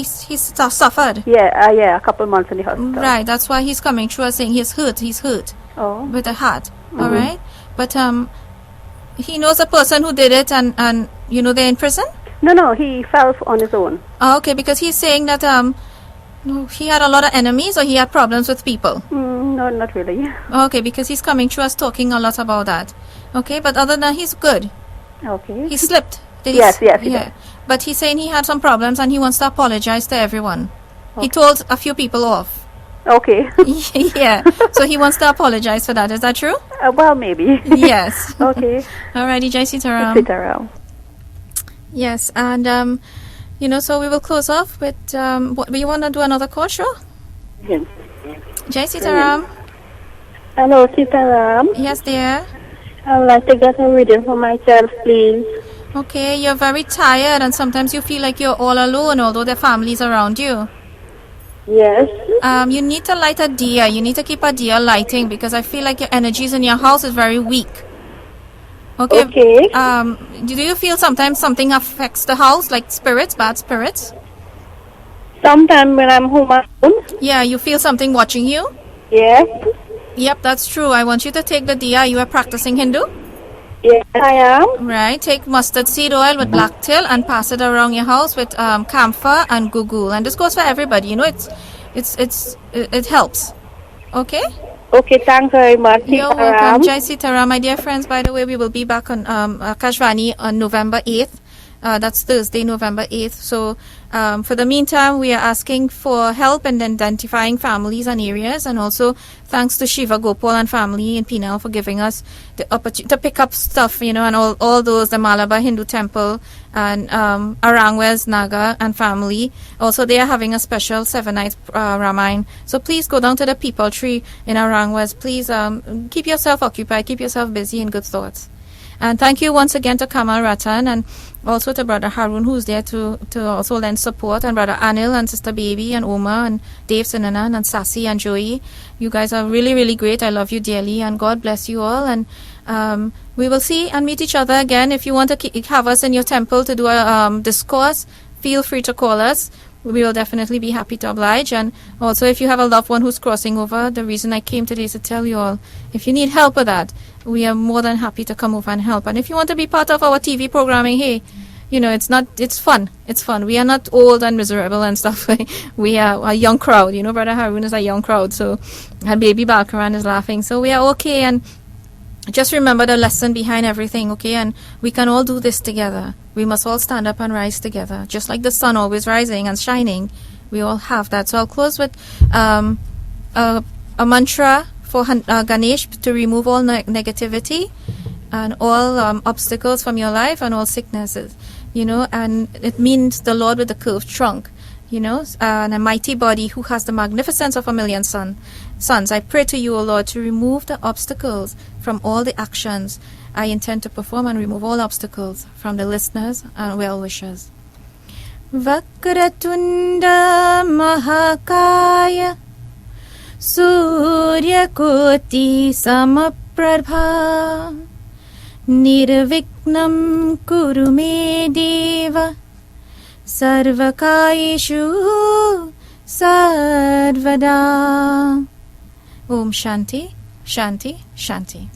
suffered. Yeah, a couple months in the hospital. Right, that's why he's coming through us saying he's hurt Oh. with the heart. All right? But he knows the person who did it and they're in prison? No, he fell on his own. Oh, okay, because he's saying that he had a lot of enemies or he had problems with people. No, not really. Okay, because he's coming through us talking a lot about that. Okay, but other than that, he's good. Okay. He slipped. Yes, he did. But he's saying he had some problems and he wants to apologize to everyone. Okay. He told a few people off. Okay. Yeah. So he wants to apologize for that. Is that true? Well, maybe. Yes. Okay. Alrighty, Jai Sitaram. Sitaram. Yes, and so we will close off with what we want to do another call, sure? Yes. Jai Sitaram. Hello, Sitaram. Yes, dear. I would like to get a reading for myself, please. Okay, you're very tired and sometimes you feel like you're all alone, although there are families around you. Yes. You need to light a diya. You need to keep a diya lighting because I feel like your energies in your house is very weak. Okay. Okay. Do you feel sometimes something affects the house, like spirits, bad spirits? Sometime when I'm home alone. Yeah, you feel something watching you? Yes. Yep, that's true. I want you to take the diya. You are practicing Hindu? Yes, I am. Right. Take mustard seed oil with black till and pass it around your house with camphor and gugul. And this goes for everybody. It helps. Okay? Okay, thanks very much. You're welcome. Jai Sitaram. My dear friends, by the way, we will be back on Akashvani on November 8th. That's Thursday, November 8th. So for the meantime, we are asking for help in identifying families and areas. And also thanks to Shiva Gopal and family in Penal for giving us the opportunity to pick up stuff, and all those, the Malabar Hindu Temple and Arangwes Naga and family. Also, they are having a special 7-night Ramayana. So please go down to the People Tree in Arangwes. Please keep yourself occupied, keep yourself busy in good thoughts. And thank you once again to Kamal Ratan and also to Brother Harun, who's there to also lend support, and Brother Anil and Sister Baby and Oma and Dave Sinanan and Sassy and Joey. You guys are really, really great. I love you dearly and God bless you all. And we will see and meet each other again. If you want to have us in your temple to do a discourse, feel free to call us. We will definitely be happy to oblige. And also, if you have a loved one who's crossing over, the reason I came today is to tell you all, if you need help with that, we are more than happy to come over and help. And if you want to be part of our TV programming, hey, it's fun. It's fun. We are not old and miserable and stuff. We are a young crowd. Brother Harun is a young crowd. So, and baby Balkaran is laughing. So we are okay. And just remember the lesson behind everything, okay? And we can all do this together. We must all stand up and rise together. Just like the sun always rising and shining, we all have that. So I'll close with a mantra for Ganesh to remove all negativity and all obstacles from your life and all sicknesses, and it means the Lord with the curved trunk, and a mighty body who has the magnificence of 1,000,000 sons. I pray to you, O Lord, to remove the obstacles from all the actions I intend to perform and remove all obstacles from the listeners and well-wishers. Vakratunda Mahakaya Surya Koti Samaprabha Nirvignam Kuru Me Deva Sarvakayeshu Sarvada. Om Shanti, Shanti, Shanti.